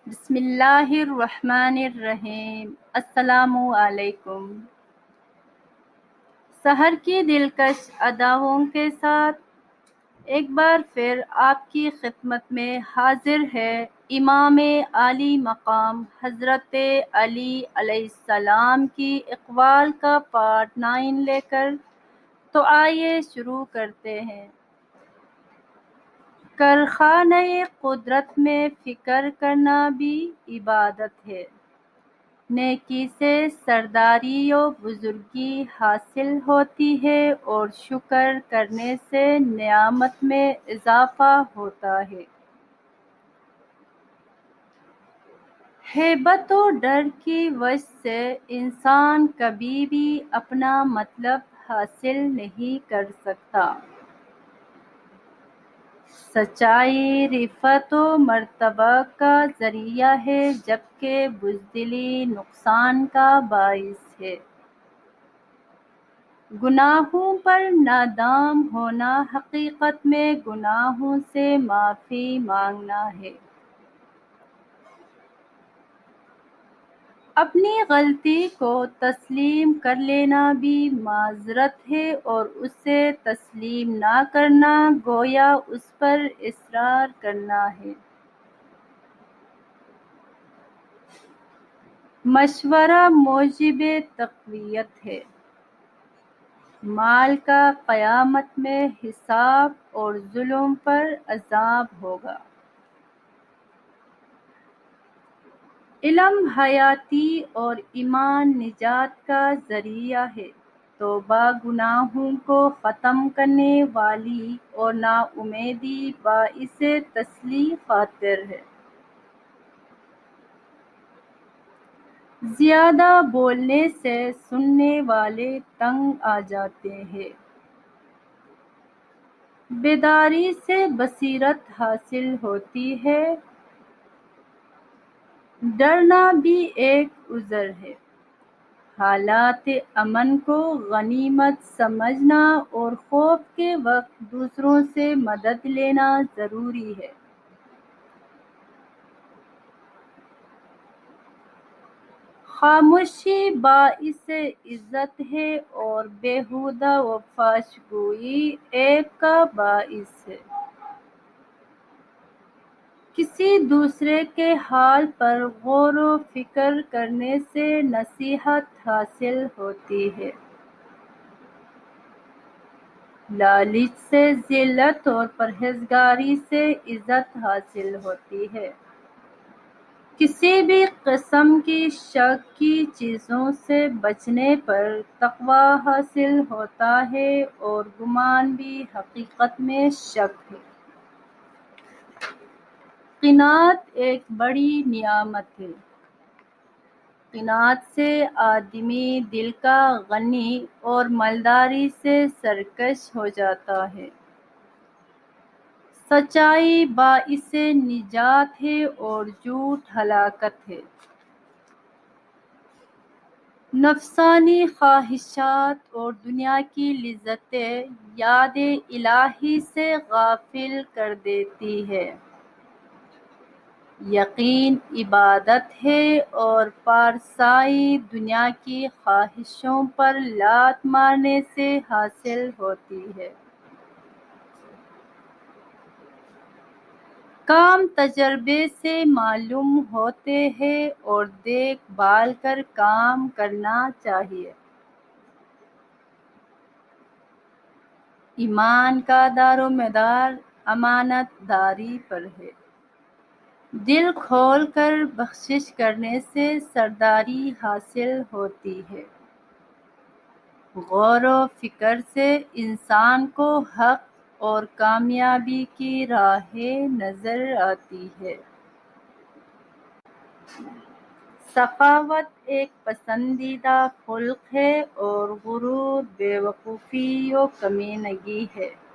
بسم اللہ الرحمن الرحیم۔ السلام علیکم۔ سحر کی دلکش اداؤں کے ساتھ ایک بار پھر آپ کی خدمت میں حاضر ہے امام عالی مقام حضرت علی علیہ السلام کی اقوال کا پارٹ 9 لے کر۔ تو آئیے شروع کرتے ہیں۔ کارخانہ قدرت میں فکر کرنا بھی عبادت ہے۔ نیکی سے سرداری و بزرگی حاصل ہوتی ہے اور شکر کرنے سے نعمت میں اضافہ ہوتا ہے۔ ہیبت و ڈر کی وجہ سے انسان کبھی بھی اپنا مطلب حاصل نہیں کر سکتا۔ سچائی رفعت و مرتبہ کا ذریعہ ہے جبکہ بزدلی نقصان کا باعث ہے۔ گناہوں پر نادام ہونا حقیقت میں گناہوں سے معافی مانگنا ہے۔ اپنی غلطی کو تسلیم کر لینا بھی معذرت ہے اور اسے تسلیم نہ کرنا گویا اس پر اصرار کرنا ہے۔ مشورہ موجب تقویت ہے۔ مال کا قیامت میں حساب اور ظلم پر عذاب ہوگا۔ علم حیاتی اور ایمان نجات کا ذریعہ ہے۔ توبہ گناہوں کو ختم کرنے والی اور نا امیدی باعث تسلی خاطر ہے۔ زیادہ بولنے سے سننے والے تنگ آ جاتے ہیں۔ بیداری سے بصیرت حاصل ہوتی ہے۔ ڈرنا بھی ایک عذر ہے۔ حالات امن کو غنیمت سمجھنا اور خوف کے وقت دوسروں سے مدد لینا ضروری ہے۔ خاموشی باعث عزت ہے اور بیہودہ و فحش گوئی عیب کا باعث ہے۔ کسی دوسرے کے حال پر غور و فکر کرنے سے نصیحت حاصل ہوتی ہے۔ لالچ سے ذلت اور پرہیزگاری سے عزت حاصل ہوتی ہے۔ کسی بھی قسم کی شک کی چیزوں سے بچنے پر تقوی حاصل ہوتا ہے اور گمان بھی حقیقت میں شک ہے۔ قناعت ایک بڑی نعمت ہے۔ قناعت سے آدمی دل کا غنی اور مالداری سے سرکش ہو جاتا ہے۔ سچائی باعث نجات ہے اور جھوٹ ہلاکت ہے۔ نفسانی خواہشات اور دنیا کی لذتیں یاد الہی سے غافل کر دیتی ہے۔ یقین عبادت ہے اور پارسائی دنیا کی خواہشوں پر لات مارنے سے حاصل ہوتی ہے۔ کام تجربے سے معلوم ہوتے ہیں اور دیکھ بھال کر کام کرنا چاہیے۔ ایمان کا دار و مدار امانت داری پر ہے۔ دل کھول کر بخشش کرنے سے سرداری حاصل ہوتی ہے۔ غور و فکر سے انسان کو حق اور کامیابی کی راہ نظر آتی ہے۔ سخاوت ایک پسندیدہ خلق ہے اور غرور بے وقوفی و کمینگی ہے۔